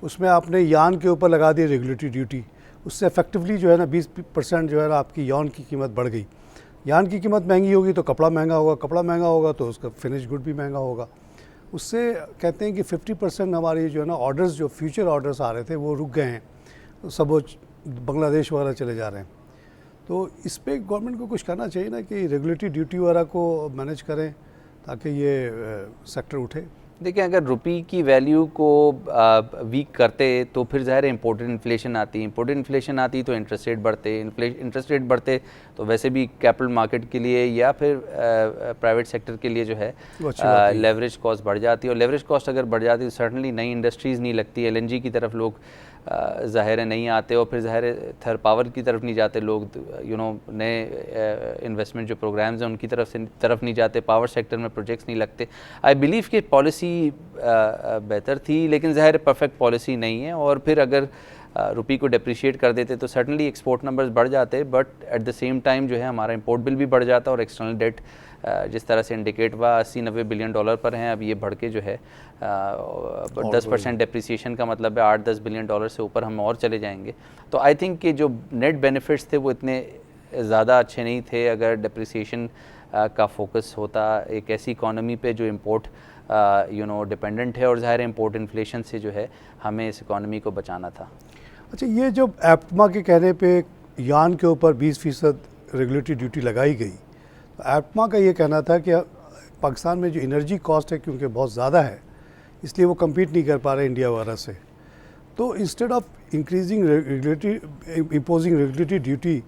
उसमें आपने यान के ऊपर लगा दी रेगुलेटरी ड्यूटी, उससे इफेक्टिवली जो है ना 20% जो है ना आपकी यान की कीमत बढ़ गई। यान की कीमत महंगी होगी तो कपड़ा महंगा होगा, कपड़ा महंगा होगा तो उसका फिनिश गुड भी महंगा होगा। उससे कहते हैं कि 50% हमारी जो है ना ऑर्डर्स, जो फ्यूचर ऑर्डर्स आ रहे थे वो रुक गए हैं, तो सब वो बांग्लादेश वगैरह चले जा रहे हैं। तो इस पर गवर्नमेंट को कुछ करना चाहिए ना कि रेगुलेटरी ड्यूटी वगैरह को मैनेज करें ताकि ये सेक्टर उठे। देखिए, अगर रुपी की वैल्यू को वीक करते तो फिर ज़ाहिर है इम्पोर्टेड इन्फ्लेशन आती, इम्पोर्टेड इन्फ्लेशन आती तो इंटरेस्ट रेट बढ़ते, इंटरेस्ट रेट बढ़ते तो वैसे भी कैपिटल मार्केट के लिए या फिर प्राइवेट सेक्टर के लिए जो है लेवरेज कॉस्ट बढ़ जाती है। और लेवरेज कॉस्ट अगर बढ़ जाती तो सर्टनली नई इंडस्ट्रीज़ नहीं लगती, LNG की तरफ लोग ज़ाहिर है नहीं आते, और फिर ज़ाहिर है थर्ड पावर की तरफ नहीं जाते लोग, नए इन्वेस्टमेंट जो प्रोग्राम्स हैं उनकी तरफ नहीं जाते, पावर सेक्टर में प्रोजेक्ट्स नहीं लगते। आई बिलीव कि पॉलिसी बेहतर थी, लेकिन ज़ाहिर है परफेक्ट पॉलिसी नहीं है। और फिर अगर रुपी को डेप्रिशिएट कर देते तो सर्टनली एक्सपोर्ट नंबर्स बढ़ जाते, but at the same time जो है हमारा इंपोर्ट बिल भी बढ़ जाता और एक्सटर्नल डेट जिस तरह से इंडिकेट हुआ 80-90 बिलियन डॉलर पर हैं, अब ये बढ़ के जो है 10% डेप्रिसिएशन का मतलब है 8-10 बिलियन डॉलर से ऊपर हम और चले जाएंगे। तो आई थिंक कि जो नेट बेनिफिट्स थे वो इतने ज़्यादा अच्छे नहीं थे अगर डेप्रिसिएशन का फोकस होता एक ऐसी इकॉनमी पे जो इम्पोर्ट डिपेंडेंट है, और ज़ाहिर इम्पोर्ट इन्फ्लेशन से जो है हमें इस इकॉनमी को बचाना था। अच्छा, ये जब एप्टमा के कहने पे यान के ऊपर 20% रेगुलेटरी ड्यूटी लगाई गई, तो एप्टमा का ये कहना था कि पाकिस्तान में जो एनर्जी कॉस्ट है क्योंकि बहुत ज़्यादा है, इसलिए वो कम्पीट नहीं कर पा रहे इंडिया वगैरह से। तो instead of increasing imposing regulatory duty,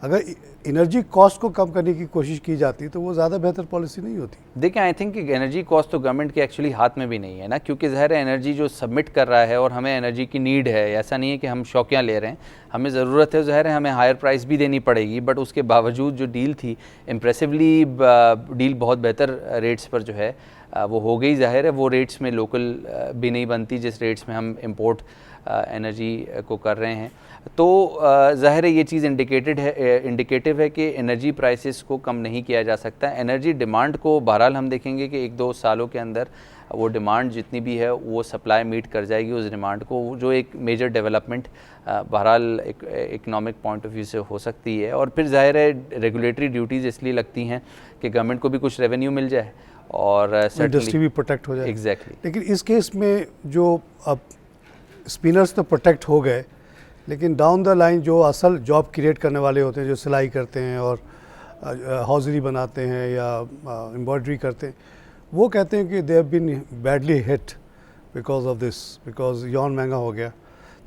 अगर एनर्जी कॉस्ट को कम करने की कोशिश की जाती तो वो ज़्यादा बेहतर पॉलिसी नहीं होती। देखिए, आई थिंक एनर्जी कॉस्ट तो गवर्नमेंट के एक्चुअली हाथ में भी नहीं है ना, क्योंकि ज़ाहिर है एनर्जी जो सबमिट कर रहा है और हमें एनर्जी की नीड है, ऐसा नहीं है कि हम शौकियाँ ले रहे हैं, हमें ज़रूरत है, ज़ाहिर है हमें हायर प्राइस भी देनी पड़ेगी, बट उसके बावजूद जो डील थी इम्प्रेसिवली डील बहुत बेहतर रेट्स पर जो है वो हो गई। ज़ाहिर है वो रेट्स में लोकल भी नहीं बनती जिस रेट्स में हम इंपोर्ट एनर्जी को कर रहे हैं। तो ज़ाहिर है ये चीज़ इंडिकेटिव है कि एनर्जी प्राइसेस को कम नहीं किया जा सकता। एनर्जी डिमांड को बहरहाल हम देखेंगे कि 1-2 सालों के अंदर वो डिमांड जितनी भी है वो सप्लाई मीट कर जाएगी उस डिमांड को, जो एक मेजर डेवलपमेंट बहरहाल इकनॉमिक पॉइंट ऑफ व्यू से हो सकती है। और फिर ज़ाहिर है रेगुलेटरी ड्यूटीज़ इसलिए लगती हैं कि गवर्नमेंट को भी कुछ रेवेन्यू मिल जाए और इंडस्ट्री भी प्रोटेक्ट हो जाए। एग्जैक्टली। लेकिन इस केस में जो अब स्पिनर्स तो प्रोटेक्ट हो गए, लेकिन डाउन द लाइन जो असल जॉब क्रिएट करने वाले होते हैं, जो सिलाई करते हैं और हौजरी बनाते हैं या एम्ब्रॉयडरी करते हैं, वो कहते हैं कि they have been badly hit because of this, because यौन महंगा हो गया।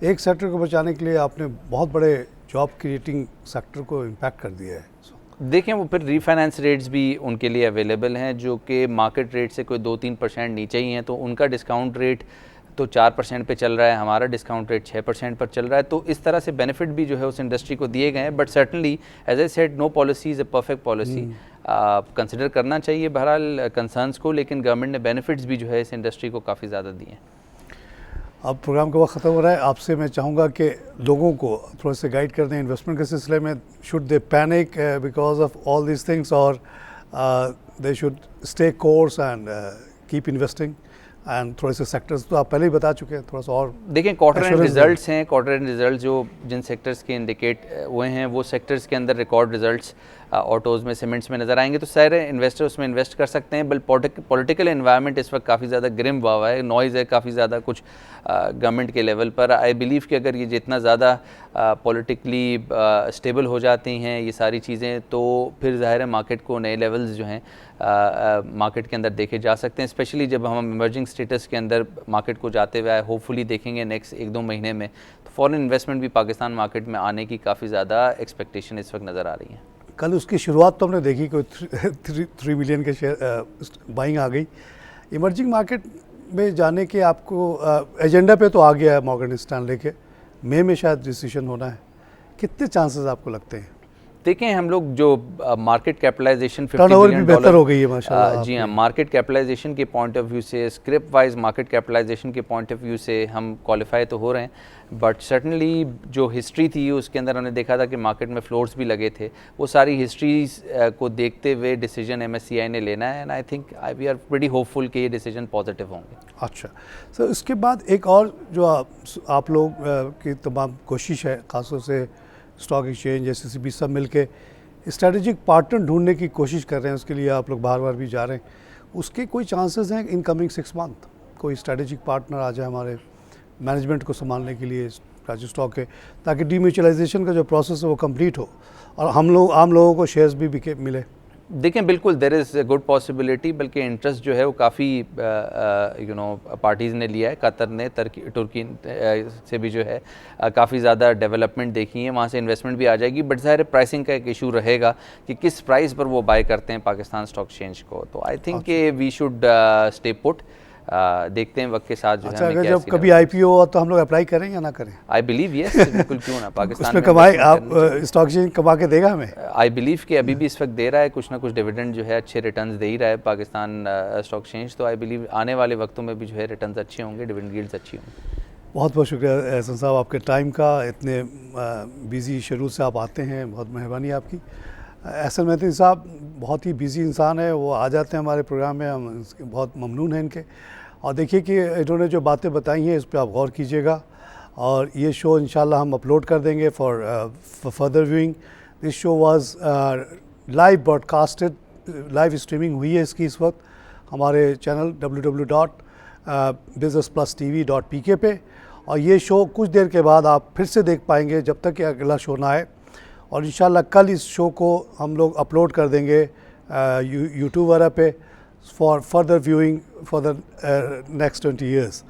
एक सेक्टर को बचाने के लिए आपने बहुत बड़े जॉब क्रिएटिंग सेक्टर को इम्पैक्ट कर दिया है। देखें वो फिर रीफाइनेंस रेट्स भी उनके लिए अवेलेबल हैं जो कि मार्केट रेट से कोई 2-3% नीचे ही हैं, तो उनका डिस्काउंट रेट तो 4% पे चल रहा है, हमारा डिस्काउंट रेट 6% पर चल रहा है। तो इस तरह से बेनिफिट भी जो है उस इंडस्ट्री को दिए गए हैं। But certainly as I said, no policy is a perfect policy. Consider करना चाहिए बहरहाल कंसर्न्स को, लेकिन गवर्नमेंट ने बेनिफिट्स भी जो है इस इंडस्ट्री को काफ़ी ज़्यादा दिए हैं। अब प्रोग्राम का वक्त ख़त्म हो रहा है, आपसे मैं चाहूँगा कि लोगों को थोड़ा सा गाइड कर दें इन्वेस्टमेंट के सिलसिले में। Should they panic because of all this things और they should stay course and keep investing? And थोड़े से सेक्टर्स तो आप पहले ही बता चुके हैं, थोड़ा सा और देखें क्वार्टर एंड रिजल्ट्स हैं। क्वार्टर एंड रिजल्ट जो जिन सेक्टर्स के इंडिकेट हुए हैं वो सेक्टर्स के अंदर रिकॉर्ड रिजल्ट्स ऑटोज़ में, सीमेंट्स में नज़र आएंगे, तो सारे इन्वेस्टर उसमें इन्वेस्ट कर सकते हैं। बल पॉलिटिकल एनवायरनमेंट इस वक्त काफ़ी ज़्यादा ग्रिम हुआ है, नॉइज़ है काफ़ी ज़्यादा कुछ गवर्नमेंट के लेवल पर। आई बिलीव कि अगर ये जितना ज़्यादा पॉलिटिकली स्टेबल हो जाती हैं ये सारी चीज़ें, तो फिर ज़ाहिर है मार्केट को नए लेवल्स जो हैं मार्केट के अंदर देखे जा सकते हैं। स्पेशली जब हम इमर्जिंग स्टेटस के अंदर मार्केट को जाते हुए होपफुली देखेंगे नेक्स्ट 1-2 महीने में, तो फॉरेन इन्वेस्टमेंट भी पाकिस्तान मार्केट में आने की काफ़ी ज़्यादा एक्सपेक्टेशन इस वक्त नज़र आ रही है। कल उसकी शुरुआत तो हमने देखी, कोई 3 मिलियन के शेयर बाइंग आ गई। इमर्जिंग मार्केट में जाने के आपको एजेंडा पे तो आ गया है मॉर्गन स्टैनले के, मई में शायद डिसीजन होना है, कितने चांसेस आपको लगते हैं? देखें हम लोग जो मार्केट कैपिटलाइजेशन टर्नओवर भी बेहतर हो गई है माशाल्लाह। जी हाँ, मार्केट कैपिटलाइजेशन के पॉइंट ऑफ व्यू से, स्क्रिप्ट वाइज मार्केट कैपिटलाइजेशन के पॉइंट ऑफ व्यू से हम क्वालिफाई तो हो रहे हैं, बट सर्टनली जो हिस्ट्री थी उसके अंदर हमने देखा था कि मार्केट में फ्लोर्स भी लगे थे। वो सारी हिस्ट्रीज को देखते हुए डिसीजन MSCI ने लेना है, and I think we are pretty hopeful कि ये डिसीजन पॉजिटिव होंगे। अच्छा सर, इसके बाद एक और जो आप लोग की तमाम कोशिश है, खासतौर से स्टॉक एक्सचेंज, SCB सब मिलके स्ट्रेटेजिक पार्टनर ढूंढने की कोशिश कर रहे हैं, उसके लिए आप लोग बार बार भी जा रहे हैं, उसके कोई चांसेस हैं इन कमिंग 6 मंथ कोई स्ट्रेटेजिक पार्टनर आ जाए हमारे मैनेजमेंट को संभालने के लिए राजू स्टॉक के, ताकि डीम्यूचुअलाइजेशन का जो प्रोसेस है वो कंप्लीट हो और आम लोगों को शेयर्स भी मिले? देखें बिल्कुल देयर इज़ गुड पॉसिबिलिटी, बल्कि इंटरेस्ट जो है वो काफ़ी पार्टीज़ ने लिया है। कतर ने तुर्की से भी जो है काफ़ी ज़्यादा डेवलपमेंट देखी है, वहाँ से इन्वेस्टमेंट भी आ जाएगी। बट ज़ाहिर है प्राइसिंग का एक इशू रहेगा कि किस प्राइस पर वो बाय करते हैं पाकिस्तान स्टॉक एक्सचेंज को। तो आई थिंक कि वी शुड स्टे पुट, देखते हैं वक्त के साथ जो अच्छा, अगर जब कभी IPO हो तो हम लोग अप्लाई करें या ना करें? आई बिलीव यस, बिल्कुल, क्यों ना। पाकिस्तान उसमें कमाई आप स्टॉक एक्सचेंज कमा के देगा हमें? आई बिलीव कि अभी भी इस वक्त दे रहा है, कुछ ना कुछ डिविडेंड जो है अच्छे रिटर्न्स दे ही रहा है पाकिस्तान स्टॉक एक्सचेंज। तो आई बिलीव आने वाले वक्तों में भी जो है रिटर्न्स अच्छे होंगे, डिविडेंड यील्ड्स अच्छी होंगी। बहुत बहुत शुक्रिया एहसन साहब आपके टाइम का, इतने बिज़ी शेड्यूल से आप आते हैं, बहुत मेहरबानी आपकी। एहसन मेहदी साहब बहुत ही बिज़ी इंसान है, वो आ जाते हैं हमारे प्रोग्राम में, हम बहुत ममनून हैं इनके। और देखिए कि इन्होंने जो बातें बताई हैं इस पर आप गौर कीजिएगा, और ये शो इंशाल्लाह हम अपलोड कर देंगे for further viewing. This show was live broadcasted, live streaming हुई है इसकी इस वक्त हमारे चैनल www.businessplusTV.pk पे, और ये शो कुछ देर के बाद आप फिर से देख पाएंगे जब तक कि अगला शो ना आए। और इंशाल्लाह कल इस शो को हम लोग अपलोड कर देंगे यूट्यूब वगैरह पे for further viewing for the next 20 years.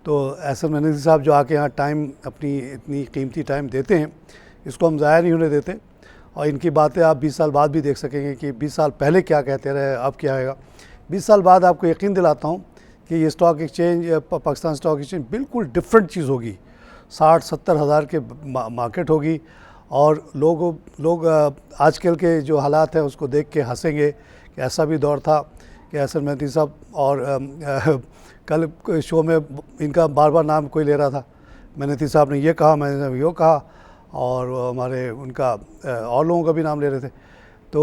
तो एहसन मेहदी साहब जो आके यहाँ टाइम, अपनी इतनी कीमती टाइम देते हैं, इसको हम ज़ाया नहीं होने देते, और इनकी बातें आप 20 साल बाद भी देख सकेंगे कि 20 साल पहले क्या कहते रहे, अब क्या आएगा। 20 साल बाद आपको यकीन दिलाता हूँ कि ये stock exchange, Pakistan stock exchange बिल्कुल डिफरेंट चीज़ होगी। 60-70 हज़ार के मार्केट होगी, और लोग आजकल के जो हालात हैं उसको देख के हंसेंगे कि ऐसा भी दौर था कि एहसन मेहदी साहब, और कल शो में इनका बार बार नाम कोई ले रहा था, मेहनती साहब ने ये कहा, मैंने यो कहा, और हमारे उनका और लोगों का भी नाम ले रहे थे। तो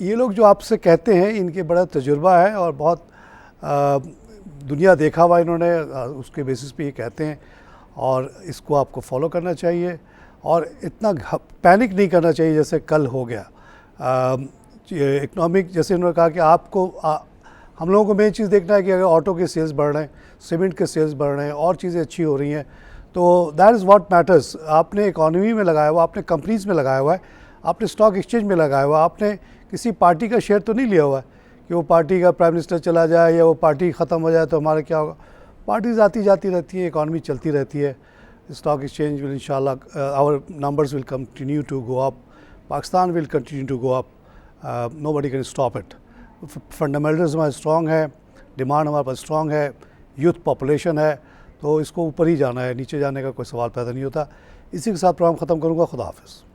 ये लोग जो आपसे कहते हैं, इनके बड़ा तजुर्बा है और बहुत दुनिया देखा हुआ इन्होंने, उसके बेसिस पे ये कहते हैं, और इसको आपको फॉलो करना चाहिए और इतना पैनिक नहीं करना चाहिए जैसे कल हो गया। इकनॉमिक, जैसे उन्होंने कहा कि आपको हम लोगों को मेन चीज़ देखना है कि अगर ऑटो के सेल्स बढ़ रहे हैं, सीमेंट के सेल्स बढ़ रहे हैं और चीज़ें अच्छी हो रही हैं, तो दैट इज़ व्हाट मैटर्स। आपने इकॉनमी में लगाया हुआ, आपने कंपनीज़ में लगाया हुआ है, आपने स्टॉक एक्सचेंज में लगाया हुआ, आपने किसी पार्टी का शेयर तो नहीं लिया हुआ है कि वो पार्टी का प्राइम मिनिस्टर चला जाए या वो पार्टी ख़त्म हो जाए तो हमारा क्या होगा। पार्टीज आती जाती रहती है, इकॉनमी चलती रहती है। स्टॉक एक्सचेंज विल इंशाल्लाह, our numbers will continue to go up, Pakistan will continue to go up, nobody can stop it. Fundamentals हमारे स्ट्रॉन्ग है, डिमांड हमारे पास स्ट्रॉन्ग है, यूथ पॉपुलेशन है, तो इसको ऊपर ही जाना है, नीचे जाने का कोई सवाल पैदा नहीं होता। इसी के साथ प्रोग्राम ख़त्म करूँगा। खुदा हाफ़िज़।